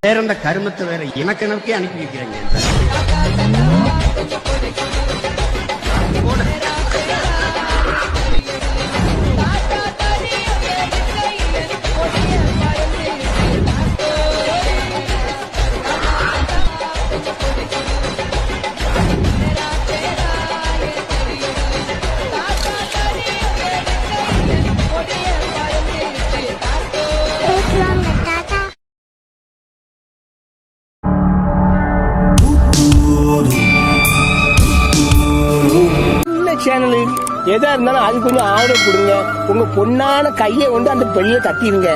வேற அந்த கருமத்தை வேற இனக்கணக்கே அனுப்பி வைக்கிறேங்க. சேனலு எதா இருந்தாலும் அது கொஞ்சம் ஆர்டர் கொடுங்க. உங்க பொண்ணான கையை கொண்டு அந்த பெண்ணில தட்டிடுங்க.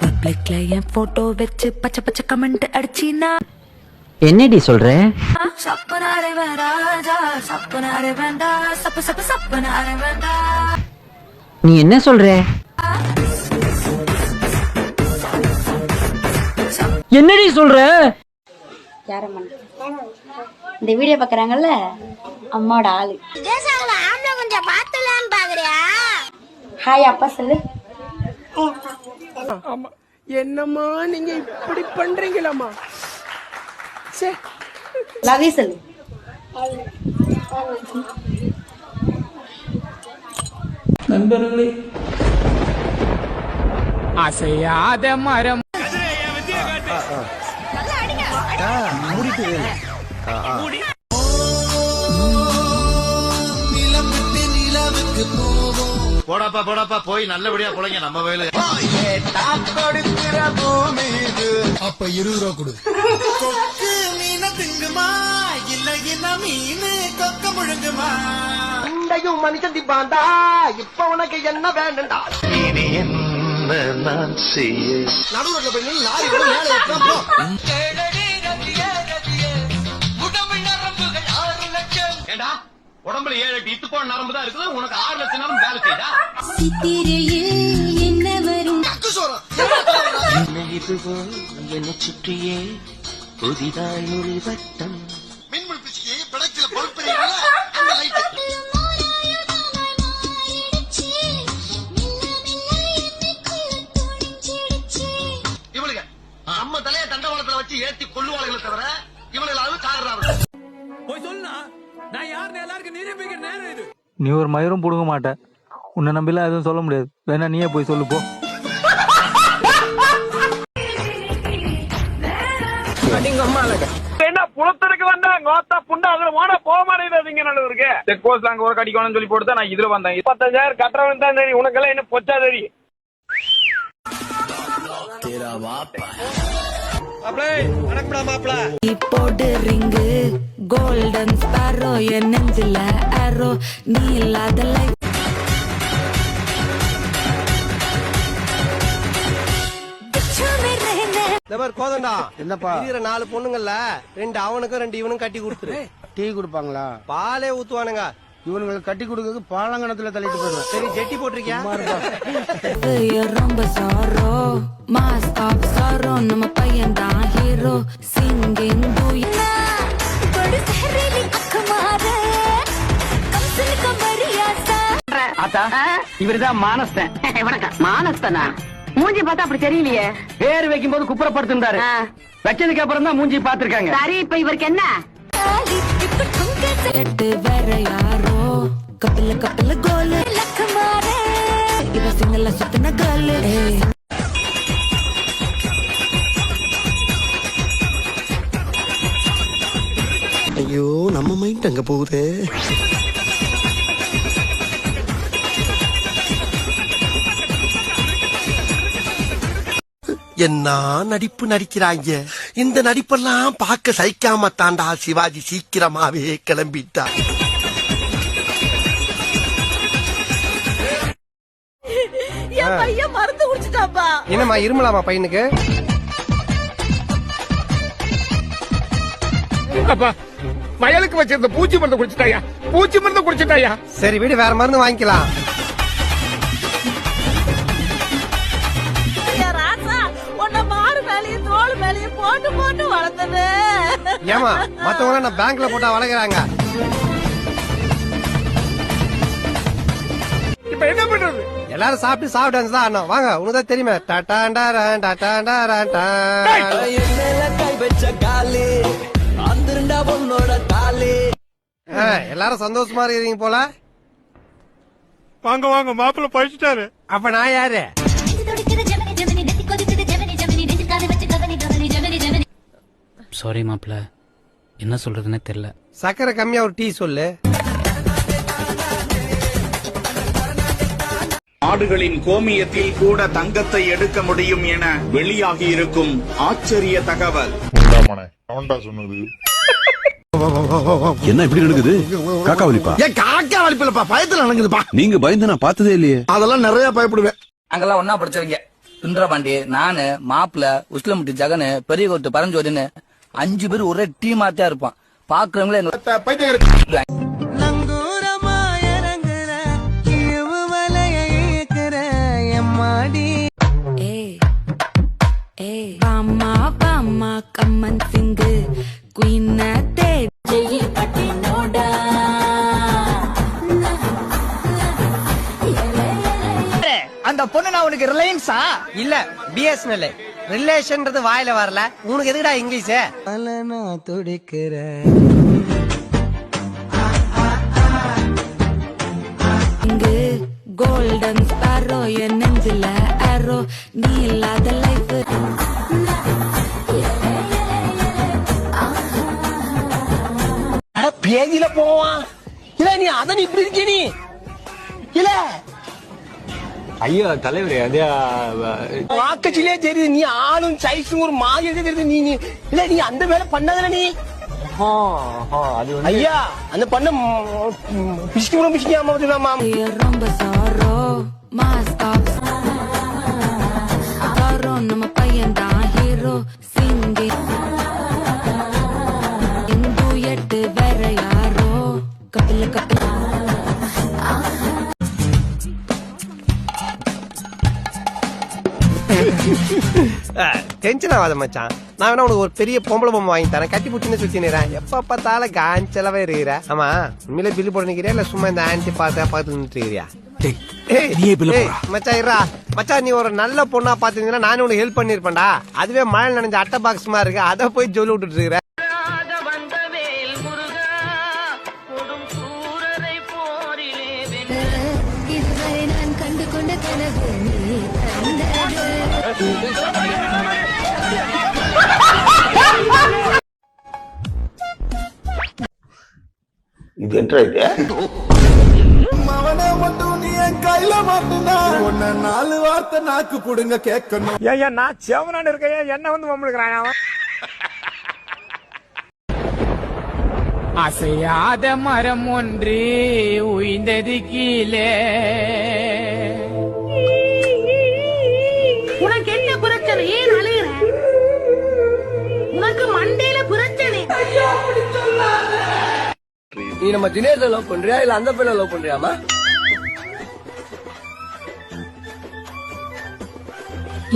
பப்ளிக்ல என் போட்டோ வச்சு பச்சை பச்சை கமெண்ட் அடிச்சினா என்னடி சொல்ற? சப்பனாரே வேண்டாஜா சப்பனாரே வேண்டா சப்பு சப்பு சப்பனாரே வேண்டா. நீ என்ன சொல்ற? என்னடி சொல்ற? இந்த வீடியோ பாக்குறாங்கல்ல அம்மாவோட ஆளு. ஹாய் அப்பா சொல்லு. என்னம்மா நீங்க இப்படி பண்றீங்களாமா? லவ் யூ சொல்லு. நண்பர்களே, அசையாத மரம் போடாப்பா போடாப்பா போய் நல்லபடியா போலங்க நம்ம வயலு. அப்ப 20 ரூபா கொடு. கொக்கு மீன திங்குமா இல்ல மீன் கொக்க முழுங்குமா? இண்டையும் மனுஷன் திப்பாண்டா. இப்ப உனக்கு என்ன வேணும்டா? இனி என்ன நான் செய்ய? நடுவுல போய் லாரி கூட மேல ஏற்றான் போ. ஏண்டா உடம்புல 7 8 இத்து போன நரம்பு தான் இருக்குது. உனக்கு 6 லட்சம் நேரம் வேலை செய்தா? என்ன வரும் என்ன சுற்றியே புதிதாய் ஒரு வட்டம். மின்முள் பிச்சுக்கு படத்துல பொறுப்பீங்களா? அந்த லைட் இவளுங்க நம்ம தலைய தண்டவாளத்துல வச்சு ஏத்தி கொள்ளுவாளுகளை தவிர இவளுக்கு சாகுறாங்க. போய் சொல்லுனா நான் யாருன்னு எல்லாருக்கும் நிரூபிக்கிற நேரம் இது. நீ ஒரு மயிரும் புடுங்க மாட்ட. உன்னை நம்பிலாம் எதுவும் சொல்ல முடியாது. வேணா நீயே போய் சொல்லு போ. என்ன புலத்திற்கு வந்தா கோத்தா புண்டா அதுல போனா போக மாட்டேங்க. நல்லவருக்கு செக் போஸ்ட்ல அங்க ஒரு கடிக்கணும்னு சொல்லி போட்டு நான் இதுல வந்தேன். 25,000 கட்டுறவன் தான் தெரியும். உனக்கெல்லாம் என்ன பொச்சா தெரியும்? போடு ரிங்கு கோல்டன் ஸ்பாரோ என் நெஞ்சில ஆரோ நீ இல்லாத லைஃப். கோதண்டா என்னப்பா 4 பொண்ணுங்கல்ல 2 அவனுக்கும் 2 இவனும் கட்டி கொடுத்துரு. டீ கொடுப்பாங்களா? பாலே ஊத்துவானுங்க. இவனுங்களுக்கு கட்டி கொடுக்கறதுக்கு பாலங்கணத்துல தள்ளிட்டு போயிடுவேன். சரி ஜெட்டி போட்டிருக்கியா? ரொம்ப சாரோ மாஸ்க் ஆஃப் சாரோ நம்ம பையன் தான் ஹீரோ சிங்கிங் இவருதான் மானஸ்தன். வணக்கம். மானஸ்தனா? மூஞ்சி பார்த்தா அப்படி தெரியலையே. பேர் வைக்கும் போது குப்புறப்படுத்திருந்தாரு. வச்சதுக்கு அப்புறம் தான் மூஞ்சி பாத்துருக்காங்க. சரி இப்ப இவருக்கு என்ன? வேற யாரோ கப்பல கப்பல கோலு இவ சிங்கல்ல சுத்தின கோலு. ஐயோ நம்ம மைண்ட் அங்க போகுது. என்ன நடிப்பு நடிக்கிறாங்க. இந்த நடிப்பெல்லாம் பார்க்க சகிக்காம தாண்டா சிவாஜி சீக்கிரமாவே கிளம்பிட்டா. மருந்து குடிச்சிட்டாப்பா. என்னம்மா இருமலாமா பையனுக்கு? அப்பா வயலுக்கு வச்சிருந்த பூச்சி மருந்து குடிச்சிட்டாயா? பூச்சி மருந்து குடிச்சிட்டாயா? சரி வீடு வேற மருந்து வாங்கிக்கலாம். போட்டு போட்டு வளர்த்தது. ஏமா மத்தவங்க நான் பேங்க்ல போட்டா வளர்க்குறாங்க. இப்ப என்ன பண்றது? எல்லாரும் சாப்பிட்டு சாப்பிட்டு டான்ஸ் தான் ஆடணும். வாங்க உனக்கு தான் தெரியுமே. டாடாண்டாரன் டாடாண்டாரன் டா. எல்லாரும் சந்தோஷமா இருக்கீங்க போல. வாங்க வாங்க மாப்பிள்ள பழிச்சிட்டாரு. அப்ப நான் யாரு? சாரி மாப்பிள்ள, என்ன சொல்றதுன்னே தெரியல. சக்கரை கம்மியா ஒரு டீ சொல்லு. ஆடுகளின் கோமியத்தில் கூட தங்கத்தை எடுக்க முடியும் என வெளியாகி இருக்கும் ஆச்சரிய தகவல். என்ன இப்படி நடக்குது? காக்கா வலிப்பா? ஏன் காக்கா வலிப்பிலப்பா, பயத்துல நடக்குதுப்பா. நீங்க பயந்து நான் பார்த்ததே இல்லையே. அதெல்லாம் நிறைய பயப்படுவேன். அங்கெல்லாம் ஒன்னா படிச்சவங்க சுந்தரபாண்டி, நானு, மாப்பிள்ள, உஸ்லமுட்டி ஜகனு, பெரிய கோட்டு பரஞ்சோதின்னு 5 பேர் ஒரே டீமாத்தான் இருப்பான். பாக்குறவங்களே கம்மன் சிங்கு குயின் அந்த பொண்ணு நான் உனக்கு ரிலையன்ஸா இல்ல பிஎஸ்என்எல். ரிலேஷன்ன்றது வாயில வரல. உனக்கு எதுக்குடா இங்கிலீஷ்? நான் துடிக்கிறேன். இங்கு கோல்டன் ஸ்பாரோ என் நெஞ்சில ஆரோ நீ இல்லாத லைஃப். பேதியில போவான் இல்ல. நீ அத நீ இப்படி இருக்க நீ இல்ல. ஐயோ தலைவரே, அதே வாக்கச்சிலே தெரியுது நீ ஆளும் சைஸும் ஒரு மாதிரி தெரியுது. நீ இல்ல நீ அந்த வேலை பண்ணதுல நீ. அது ஐயா அந்த பண்ண பிசிக்காம ரொம்ப சாரோ மாஸ்காப் சாரோ நம்ம பையன் தான் ஹீரோ சிங்கி எங்கு எட்டு வேற யாரோ கப்பில கப்பில. டென்ஷன் ஆகாத மச்சான். நான் வேணா உனக்கு ஒரு பெரிய பொம்பளை பொம்மை வாங்கி தரேன். கட்டி பிடிச்சின்னு சுத்தி நிறேன். எப்ப பார்த்தாலும் காஞ்சலவே இருக்கிற. ஆமா உண்மையில பில்லு போட நிக்கிறியா இல்ல சும்மா இந்த ஆன்டி பார்த்து நின்று இருக்கிறியா? மச்சான் இருடா மச்சான், நீ ஒரு நல்ல பொண்ணா பாத்தீங்கன்னா நானே உனக்கு ஹெல்ப் பண்ணிருப்பேன்டா. அதுவே மழை நனைஞ்ச அட்டை பாக்ஸ் மாதிரி இருக்கு. அதை போய் சொல்லி விட்டுட்டு இருக்கிற. இதுவரை நான் கண்டு கொண்ட கனவு இது என்ன இது? மவனே மட்டும் நீ என் கையில மாட்டுனா உன்ன 4 வார்த்தை நாக்கு புடுங்க கேட்கணும். ஏன் நான் செவனான்னு இருக்கேன், என்ன வந்து மம்முழுக்கிறான் அவன். அசையாத மரம் ஒன்று உயிர்ந்தது கீழே. உனக்கு என்ன பிரச்சனை? ஏன் அழுகிற? உனக்கு மண்டையில பிரச்சனை. நீ நம்ம தினேஷ் லவ் பண்றியா இல்ல அந்த பையனை லவ் பண்றியாமா?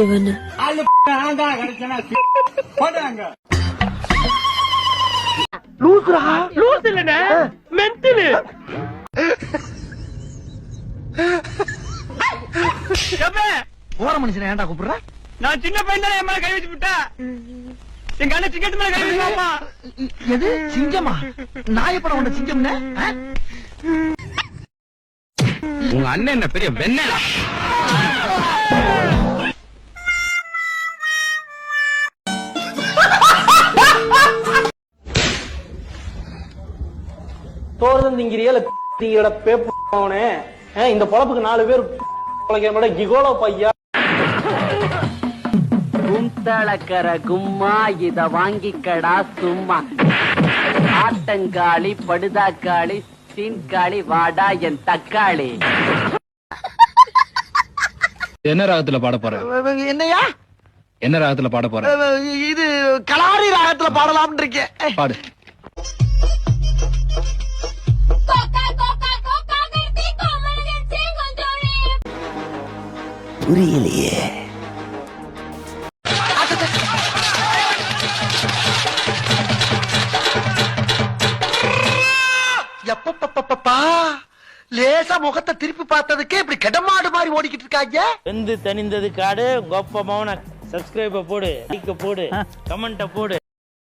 இவனு லூசுரா? லூசு இல்லனே, மென்டல். ஓர மனுஷன் ஏன்டா கூப்பிடுற? நான் சின்ன பையன் தானே என் மேல கை வச்சு விட்டா. எங்க அண்ணன் சிங்கத்து மேல கை வச்சுமா? எது சிங்கமா? நான் எப்ப உன்ன சிங்கம்னு? உங்க அண்ணன் என்ன பெரிய வெண்ணெய்? தோர்தம் திங்கிறியா இல்ல திங்கிற பேப்பவனே? இந்த பொழப்புக்கு 4 பேர் பொழைக்கிற கிகோலோ பையா. குந்தளக்கர கும்மா இத வாங்கிக்கடா சும்மா. ஆட்டங்காளி படுதாக்காளி சீன்காளி வாடா என் தக்காளி. என்ன ராகத்துல பாட போற? என்னையா? என்ன ராகத்துல பாட போற? இது கலாரி ராகத்துல பாடலாம்னு இருக்கேன். பாடு. புரியலையே. எப்பப்பா லேசா முகத்தை திருப்பி பார்த்ததுக்கே இப்படி கெடமாடு மாதிரி ஓடிக்கிட்டு இருக்காங்க. வெந்து தனிந்தது காடு கொப்ப மௌன. சப்ஸ்கிரைப போடு, லைக் போடு, கமெண்ட்ட போடு.